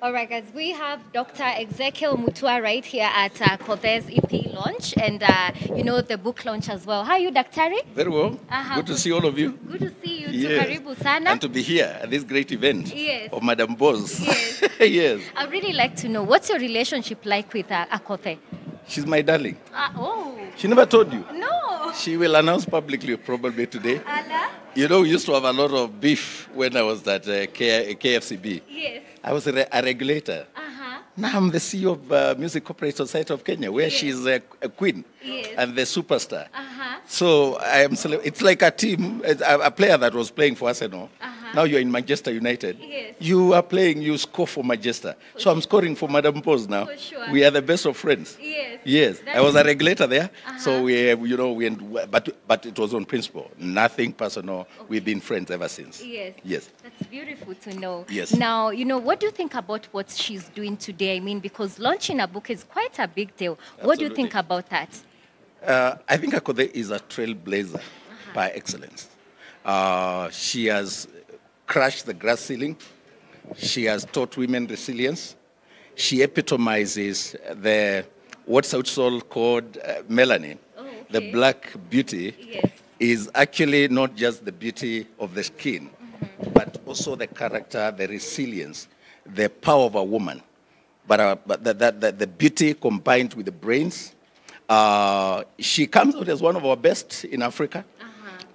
All right, guys, we have Dr. Ezekiel Mutua right here at Akothee's EP launch and, the book launch as well. How are you, Daktari? Very well. Good to see all of you. Good to see you too. Yes. Karibu sana. And to be here at this great event Yes. of Madam Boz. Yes. Yes. I'd really like to know, what's your relationship like with Akothee? She's my darling. Oh. She never told you. No. She will announce publicly probably today. Anna? You know, we used to have a lot of beef when I was at KFCB. Yes. I was a regulator. Now I'm the CEO of Music Corporate Society of Kenya, where she's a queen and the superstar. So it's like a team, a player that was playing for Arsenal. Now you're in Manchester United. Yes. You are playing, you score for Manchester. So I'm scoring for Madam Boz now. For sure. We are the best of friends. Yes. Yes. I was a regulator there. So but it was on principle. Nothing personal. Okay. We've been friends ever since. Yes. Yes. That's beautiful to know. Yes. Now, what do you think about what she's doing today? I mean, because launching a book is quite a big deal. Absolutely. What do you think about that? I think Akothee is a trailblazer by excellence. She has crashed the glass ceiling. She has taught women resilience. She epitomizes what's also called melanin, the black beauty. Yes. Is actually not just the beauty of the skin, but also the character, the resilience, the power of a woman. But the beauty combined with the brains. She comes out as one of our best in Africa.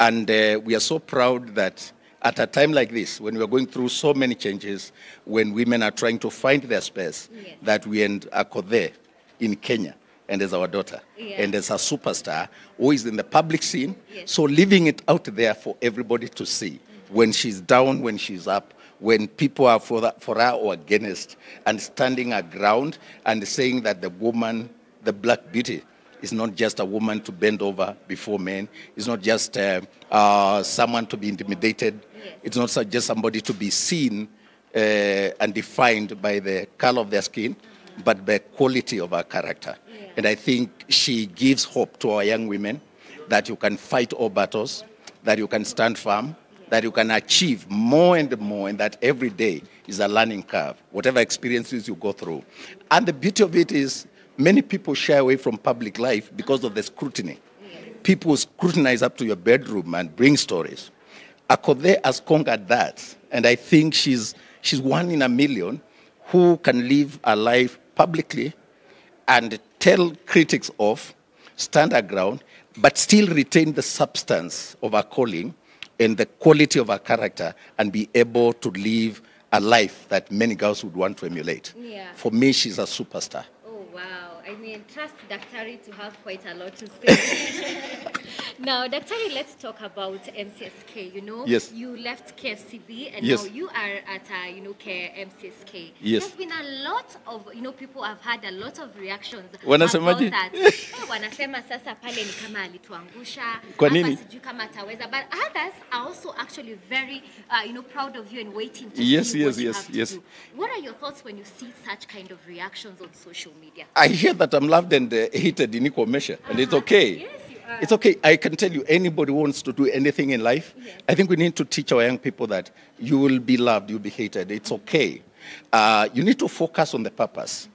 And we are so proud that at a time like this, when we are going through so many changes, when women are trying to find their space, that we end Akothee in Kenya, and as our daughter, and as a superstar who is in the public scene, so leaving it out there for everybody to see, when she's down, when she's up, when people are for her or against, and standing her ground and saying that the woman, the black beauty, is not just a woman to bend over before men. It's not just someone to be intimidated. It's not just somebody to be seen and defined by the color of their skin, but the quality of her character. And I think she gives hope to our young women that you can fight all battles, that you can stand firm, that you can achieve more and more, and that every day is a learning curve, whatever experiences you go through. And the beauty of it is many people shy away from public life because of the scrutiny. People scrutinize up to your bedroom and bring stories. Akothee has conquered that, and I think she's one in a million who can live a life publicly and tell critics off, stand her ground, but still retain the substance of her calling and the quality of her character and be able to live a life that many girls would want to emulate. For me, she's a superstar. Oh, wow. I mean, trust Daktari to have quite a lot to say. Now, Daktari, let's talk about MCSK. Yes. You left KFCB and yes. now you are at, MCSK. Yes. There's been a lot of, people have had a lot of reactions about that. Wanasema sasa pale ni kama alituangusha. Kwa nini? Sijui kama ataweza. But others are also actually very, proud of you and waiting to yes, see yes, what you yes, have to yes. do. What are your thoughts when you see such kind of reactions on social media? I hear that I'm loved and hated in equal measure, and it's okay. Yes, you are. It's okay. I can tell you, anybody who wants to do anything in life, I think we need to teach our young people that you will be loved, you'll be hated. It's okay. You need to focus on the purpose.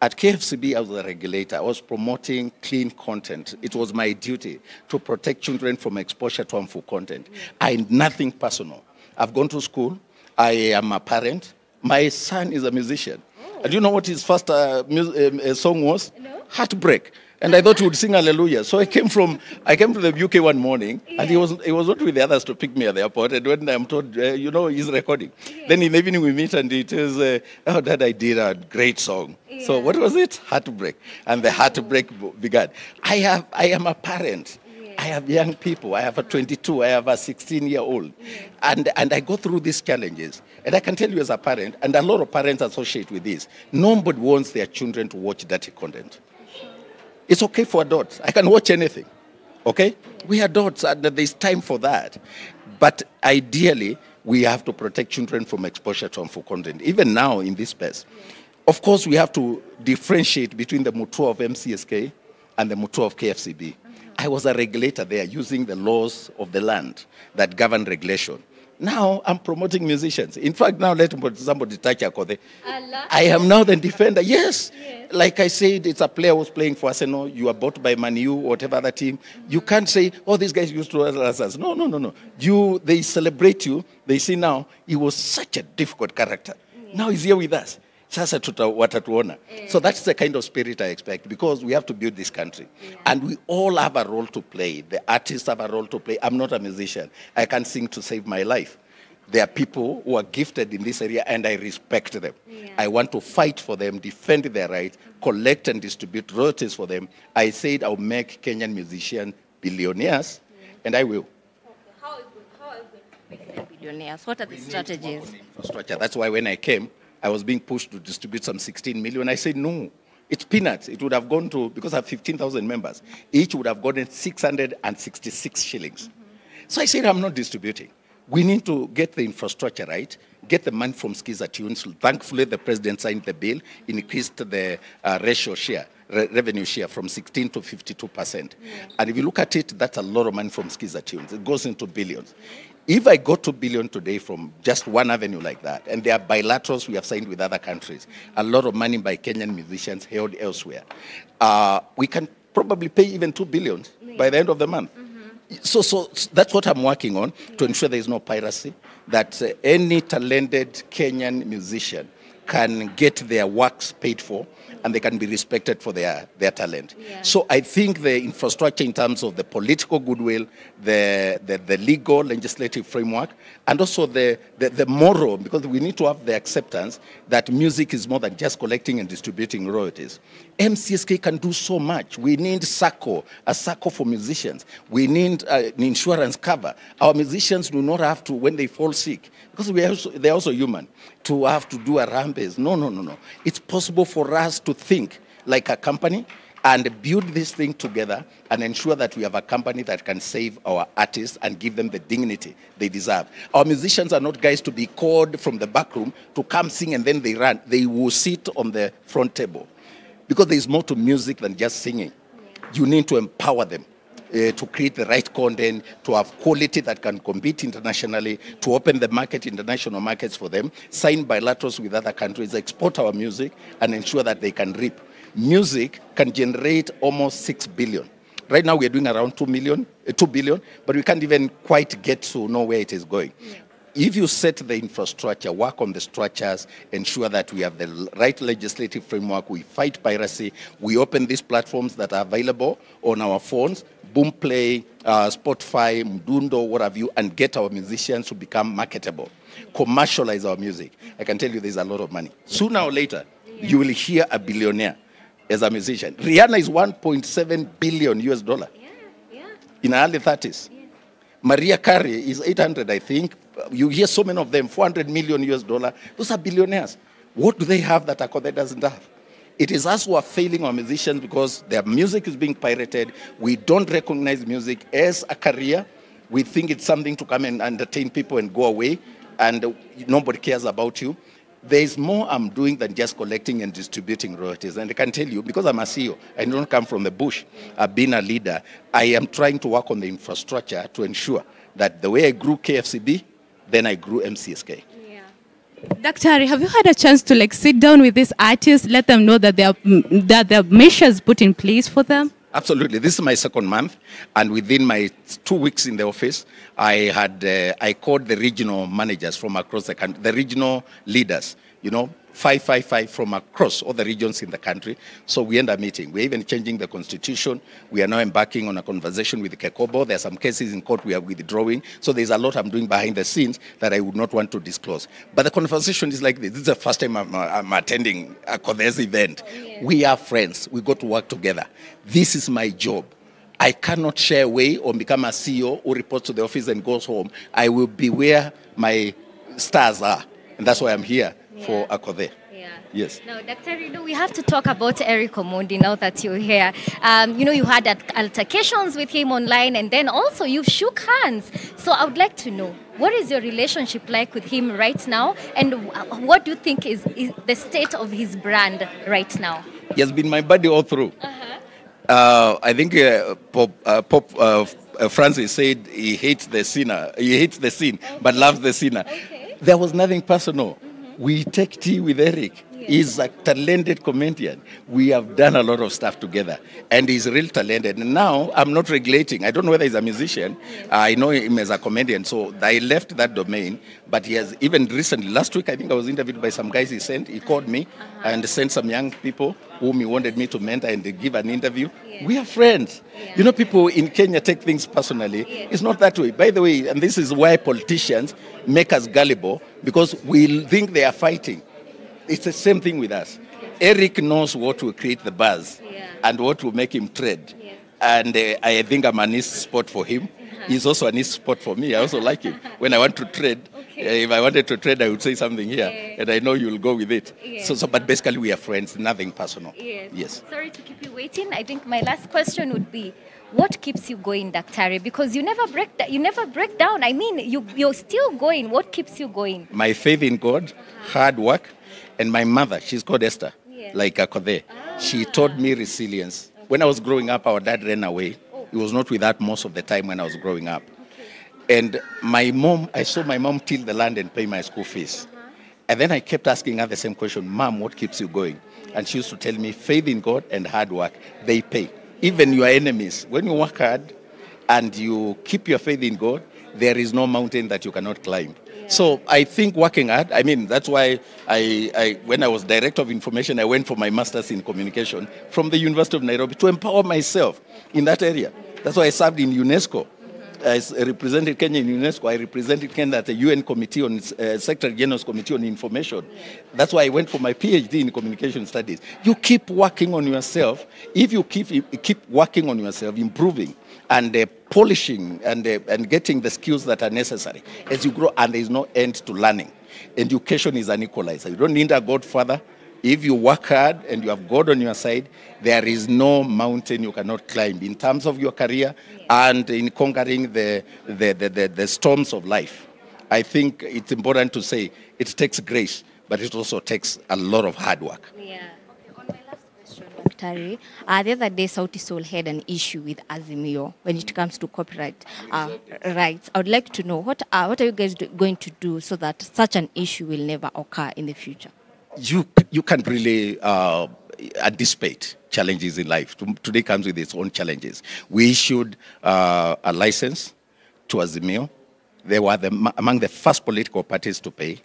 At KFCB, I was a regulator. I was promoting clean content. It was my duty to protect children from exposure to harmful content. I had nothing personal. I've gone to school. I am a parent. My son is a musician. And you know what his first song was? No. Heartbreak. And I thought he would sing Hallelujah. So I came to the UK one morning, and he was not with the others to pick me at the airport. And when I'm told, he's recording. Then in the evening we meet, and it is, Dad, I did a great song. So what was it? Heartbreak. And the heartbreak began. I am a parent. I have young people. I have a 22. I have a 16-year-old. And I go through these challenges. And I can tell you as a parent, and a lot of parents associate with this, nobody wants their children to watch dirty content. It's okay for adults. I can watch anything. Okay? We are adults, and there's time for that. But ideally, we have to protect children from exposure to harmful content, even now in this space. Of course, we have to differentiate between the Mutua of MCSK and the Mutua of KFCB. I was a regulator there using the laws of the land that govern regulation. Now I'm promoting musicians. In fact, now let somebody touch Akothee. Allah. I am now the defender. Yes. Yes. Like I said, it's a player who's playing for Arsenal. You are bought by Man U or whatever other team. You can't say, oh, these guys used to us. No, no, no, no. They celebrate you. They see now, he was such a difficult character. Yeah. Now he's here with us. Sasa watatuona. So that's the kind of spirit I expect, because we have to build this country. Yeah. And we all have a role to play. The artists have a role to play. I'm not a musician. I can't sing to save my life. There are people who are gifted in this area, and I respect them. Yeah. I want to fight for them, defend their rights, collect and distribute royalties for them. I said I'll make Kenyan musicians billionaires, and I will. Okay. How are you going to make them billionaires? What are the strategies? Infrastructure. That's why when I came, I was being pushed to distribute some 16 million. I said, no, it's peanuts. It would have gone to, because I have 15,000 members, each would have gotten 666 shillings. So I said, I'm not distributing. We need to get the infrastructure right, get the money from Skiza Tunes. Thankfully, the president signed the bill, increased the ratio share, revenue share from 16 to 52%. Yeah. And if you look at it, that's a lot of money from Skiza Tunes. It goes into billions. If I got $2 billion today from just one avenue like that, and there are bilaterals we have signed with other countries, a lot of money by Kenyan musicians held elsewhere, we can probably pay even $2 billion by the end of the month. So that's what I'm working on, to ensure there is no piracy, that any talented Kenyan musician can get their works paid for, and they can be respected for their talent. Yeah. So I think the infrastructure in terms of the political goodwill, the legal, legislative framework, and also the moral, because we need to have the acceptance that music is more than just collecting and distributing royalties. MCSK can do so much. We need SACCO, a SACCO for musicians. We need an insurance cover. Our musicians do not have to, when they fall sick, because they're also human, to have to do a rampage. No, no, no, no. It's possible for us to think like a company and build this thing together and ensure that we have a company that can save our artists and give them the dignity they deserve. Our musicians are not guys to be called from the back room to come sing and then they run. They will sit on the front table, because there is more to music than just singing. You need to empower them. To create the right content, to have quality that can compete internationally, to open the market, international markets for them, sign bilaterals with other countries, export our music, and ensure that they can reap. Music can generate almost 6 billion. Right now, we're doing around 2 billion, but we can't even quite get to know where it is going. Yeah. If you set the infrastructure, work on the structures, ensure that we have the right legislative framework, we fight piracy, we open these platforms that are available on our phones, Boomplay, Spotify, Mdundo, what have you, and get our musicians to become marketable, commercialize our music. I can tell you there's a lot of money. Sooner or later, you will hear a billionaire as a musician. Rihanna is 1.7 billion US dollar in her early 30s. Mariah Carey is 800, I think. You hear so many of them, 400 million US dollar. Those are billionaires. What do they have that Akothee doesn't have? It is us who are failing our musicians because their music is being pirated. We don't recognize music as a career. We think it's something to come and entertain people and go away, and nobody cares about you. There is more I'm doing than just collecting and distributing royalties. And I can tell you, because I'm a CEO, I don't come from the bush. I've been a leader. I am trying to work on the infrastructure to ensure that the way I grew KFCB, then I grew MCSK. Daktari, have you had a chance to sit down with these artists, let them know that there are measures put in place for them? Absolutely. This is my second month, and within my 2 weeks in the office, I called the regional managers from across the country, the regional leaders, 555 from across all the regions in the country. So we end a meeting. We're even changing the constitution. We are now embarking on a conversation with the Kekobo. There are some cases in court we are withdrawing. So there's a lot I'm doing behind the scenes that I would not want to disclose. But the conversation is like this. This is the first time I'm attending a Akothee's event. Yeah. We are friends. We go to work together. This is my job. I cannot share away or become a CEO who reports to the office and goes home. I will be where my stars are. And that's why I'm here. For Akothee. Yeah. Yes. Now, Dr. We have to talk about Eric Omondi now that you're here. You had altercations with him online, and then also you shook hands. So I would like to know, what is your relationship like with him right now, and what do you think is the state of his brand right now? He has been my buddy all through. I think Francis said he hates the sinner. He hates the sin, but loves the sinner. Okay. There was nothing personal. We take tea with Eric. He's a talented comedian. We have done a lot of stuff together, and he's real talented. And now I'm not regulating. I don't know whether he's a musician. I know him as a comedian, so I left that domain. But he has, even recently, last week, I think I was interviewed by some guys he sent. He called me and sent some young people whom he wanted me to mentor and give an interview. We are friends. You know, people in Kenya take things personally. It's not that way. By the way, and this is why politicians make us gullible, because we think they are fighting. It's the same thing with us. Eric knows what will create the buzz and what will make him tread. And I think I'm an east spot for him. He's also an east spot for me. I also like him. When I want to trade, if I wanted to trade, I would say something here, and I know you'll go with it. But basically, we are friends, nothing personal. Yes. Sorry to keep you waiting. I think my last question would be, what keeps you going, Daktari? Because you never break down. I mean, you're still going. What keeps you going? My faith in God, hard work, and my mother. She's called Esther, like Akothee. She taught me resilience. When I was growing up, our dad ran away. He was not with us most of the time when I was growing up. And my mom, I saw my mom till the land and pay my school fees. And then I kept asking her the same question, Mom, what keeps you going? And she used to tell me, faith in God and hard work, they pay. Even your enemies, when you work hard and you keep your faith in God, there is no mountain that you cannot climb. So I think working hard, I mean, that's why when I was Director of Information, I went for my Master's in Communication from the University of Nairobi to empower myself in that area. That's why I served in UNESCO. I represented Kenya in UNESCO. I represented Kenya at the UN Committee on Secretary General's Committee on Information. That's why I went for my PhD in Communication Studies. You keep working on yourself. If you keep working on yourself, improving and polishing and getting the skills that are necessary as you grow, and there is no end to learning. Education is an equalizer. You don't need a godfather. If you work hard and you have God on your side, there is no mountain you cannot climb in terms of your career and in conquering the storms of life. I think it's important to say it takes grace, but it also takes a lot of hard work. On my last question, Daktari, the other day Sauti Sol had an issue with Azimio when it comes to copyright rights. I would like to know what are you guys going to do so that such an issue will never occur in the future? You can't really anticipate challenges in life. Today comes with its own challenges. We issued a license to Azimio. They were among the first political parties to pay.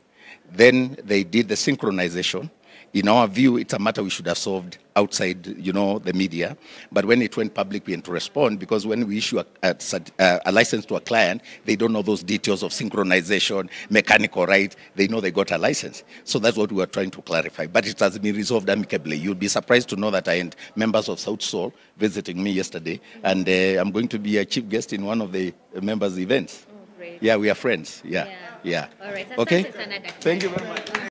Then they did the synchronization. In our view, it's a matter we should have solved outside, the media. But when it went public, we had to respond, because when we issue a license to a client, they don't know those details of synchronization, mechanical, right? They know they got a license. So that's what we were trying to clarify. But it has been resolved amicably. You'd be surprised to know that I had members of South Seoul visiting me yesterday, and I'm going to be a chief guest in one of the members' events. Oh, great. Yeah, we are friends. Yeah. All right. Okay. Asante sana, Daktari. Thank you very much.